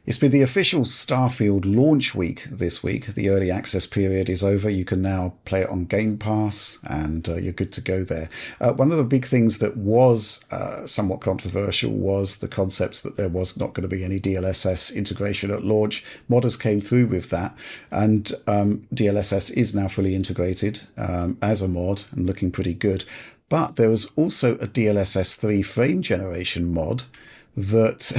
It's been the official Starfield launch week this week. The early access period is over. You can now play it on Game Pass, and you're good to go there. One of the big things that was somewhat controversial was the concepts that there was not going to be any DLSS integration at launch. Modders came through with that, and DLSS is now fully integrated as a mod and looking pretty good. But there was also a DLSS 3 frame generation mod that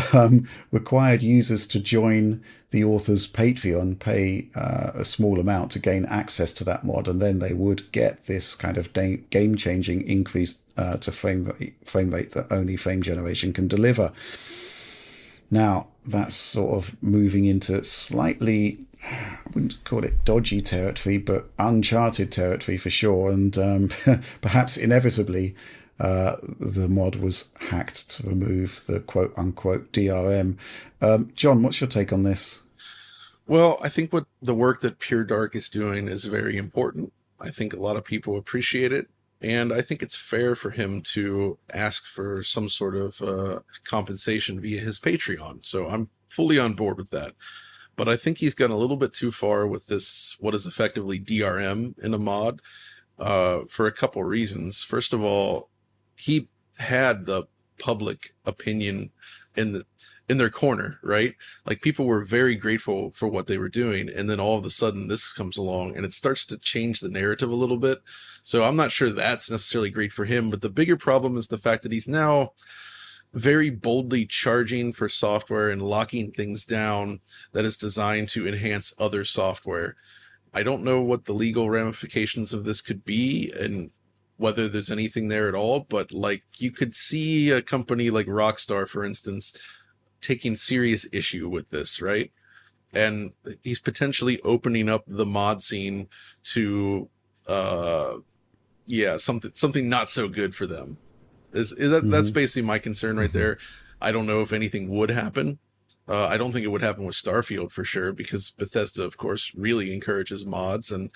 required users to join the author's Patreon, pay a small amount to gain access to that mod, and then they would get this kind of game-changing increase to frame rate that only frame generation can deliver. Now, that's sort of moving into slightly, I wouldn't call it dodgy territory, but uncharted territory for sure, and perhaps inevitably the mod was hacked to remove the quote-unquote DRM. John, what's your take on this? Well, I think what the work that Pure Dark is doing is very important. I think a lot of people appreciate it, and I think it's fair for him to ask for some sort of compensation via his Patreon. So I'm fully on board with that. But I think he's gone a little bit too far with this, what is effectively DRM in a mod, for a couple reasons. First of all, he had the public opinion in their corner, right? Like, people were very grateful for what they were doing, and then all of a sudden this comes along and it starts to change the narrative a little bit. So I'm not sure that's necessarily great for him, but the bigger problem is the fact that he's now very boldly charging for software and locking things down that is designed to enhance other software. I don't know what the legal ramifications of this could be and whether there's anything there at all, but like, you could see a company like Rockstar, for instance, taking serious issue with this, right? And he's potentially opening up the mod scene to something not so good for them. That's basically my concern right there. I don't know if anything would happen. I don't think it would happen with Starfield for sure, because Bethesda, of course, really encourages mods, and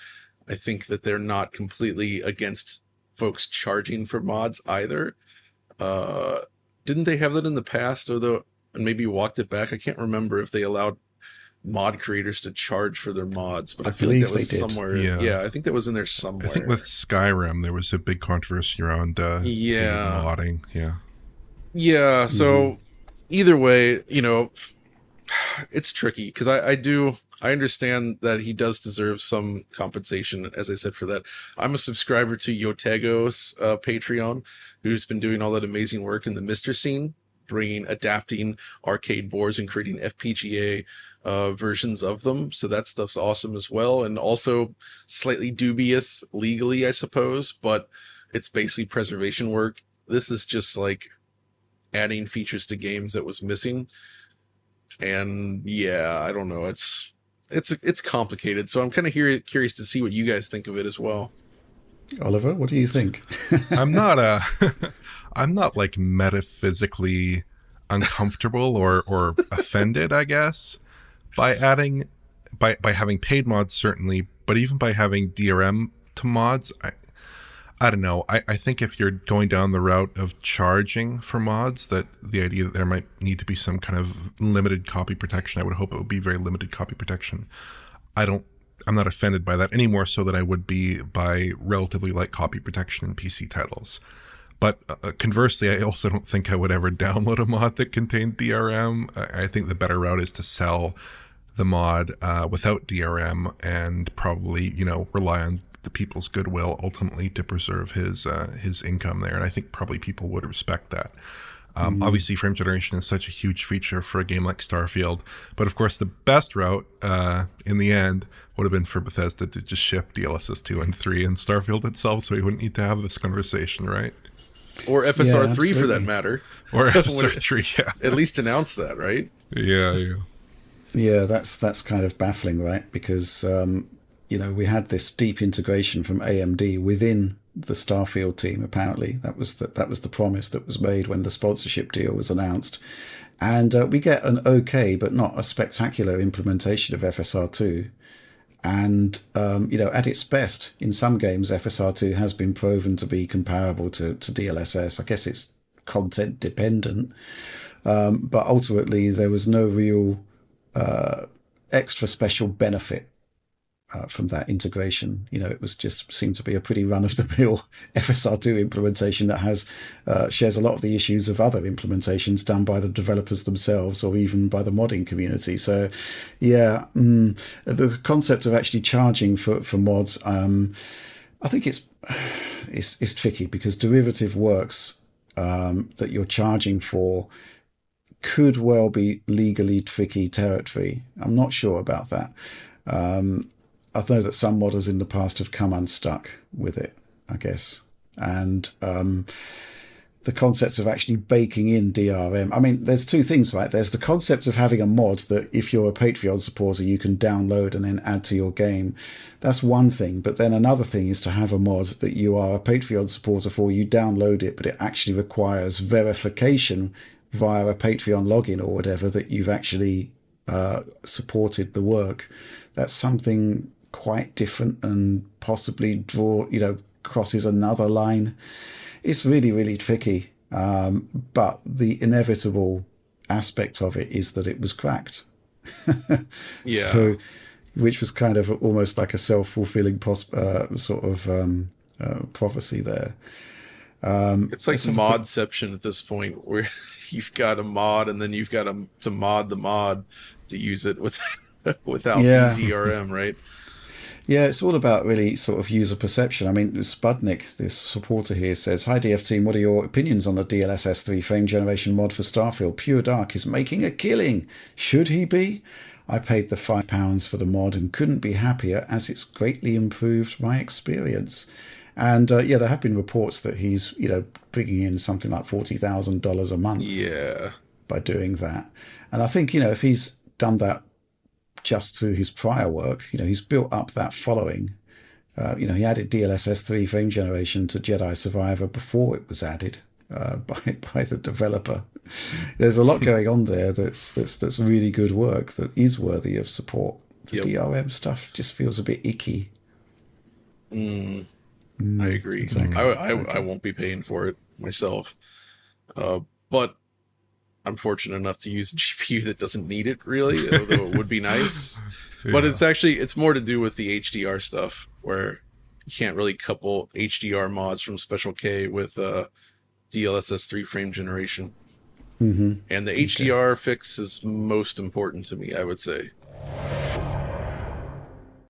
I think that they're not completely against folks charging for mods either. Didn't they have that in the past, and maybe walked it back? I can't remember if they allowed mod creators to charge for their mods, but I feel like that was somewhere. Yeah, I think that was in there somewhere. I think with Skyrim there was a big controversy around modding. Yeah. So either way, it's tricky, because I understand that he does deserve some compensation, as I said, for that. I'm a subscriber to Yotego's Patreon, who's been doing all that amazing work in the Mister scene, adapting arcade boards and creating FPGA versions of them. So that stuff's awesome as well, and also slightly dubious legally, I suppose, but it's basically preservation work. This is just like adding features to games that was missing. And yeah, I don't know. It's complicated. So I'm kind of curious to see what you guys think of it as well. Oliver, what do you think? I'm not like metaphysically uncomfortable or offended, I guess, by having paid mods, certainly, but even by having DRM to mods, I don't know. I think if you're going down the route of charging for mods, that the idea that there might need to be some kind of limited copy protection, I would hope it would be very limited copy protection. I'm not offended by that any more so than I would be by relatively light copy protection in PC titles. But conversely, I also don't think I would ever download a mod that contained DRM. I think the better route is to sell the mod without DRM and probably, rely on the people's goodwill ultimately to preserve his income there. And I think probably people would respect that. Obviously, frame generation is such a huge feature for a game like Starfield. But of course, the best route in the end would have been for Bethesda to just ship DLSS 2 and 3 and Starfield itself, so we wouldn't need to have this conversation, right? Or FSR 3 for that matter. Or FSR 3, yeah. At least announce that, right? Yeah. Yeah, that's kind of baffling, right? Because we had this deep integration from AMD within the Starfield team. Apparently, that was the promise that was made when the sponsorship deal was announced, and we get an okay but not a spectacular implementation of FSR2. And at its best, in some games, FSR2 has been proven to be comparable to DLSS. I guess it's content dependent, but ultimately there was no real extra special benefit from that integration. It was just seemed to be a pretty run-of-the-mill FSR2 implementation that has shares a lot of the issues of other implementations done by the developers themselves or even by the modding community. So, yeah, the concept of actually charging for mods, I think it's tricky because derivative works that you're charging for could well be legally tricky territory. I'm not sure about that. I know that some modders in the past have come unstuck with it, I guess. And the concept of actually baking in DRM. I mean, there's two things, right? There's the concept of having a mod that if you're a Patreon supporter, you can download and then add to your game. That's one thing. But then another thing is to have a mod that you are a Patreon supporter for, you download it, but it actually requires verification via a Patreon login or whatever that you've actually supported the work. That's something quite different and possibly crosses another line. It's really, really tricky. But the inevitable aspect of it is that it was cracked. Yeah. So, which was kind of almost like a self-fulfilling prophecy there. It's like modception at this point, where you've got a mod and then you've got to mod the mod to use it without the DRM, right? Yeah, it's all about really sort of user perception. I mean, Spudnik, this supporter here, says, "Hi DF team, what are your opinions on the DLSS 3 frame generation mod for Starfield? Pure Dark is making a killing. Should he be? I paid the £5 for the mod and couldn't be happier as it's greatly improved my experience." And there have been reports that he's, bringing in something like $40,000 a month. Yeah. By doing that. And I think, if he's done that just through his prior work, he's built up that following. He added DLSS 3 frame generation to Jedi Survivor before it was added by the developer. There's a lot going on there that's really good work that is worthy of support. The DRM stuff just feels a bit icky. I agree. Exactly. I won't be paying for it myself. But I'm fortunate enough to use a GPU that doesn't need it, really, although it would be nice. Yeah. But it's more to do with the HDR stuff, where you can't really couple HDR mods from Special K with DLSS 3 frame generation. Mm-hmm. And the HDR fix is most important to me, I would say.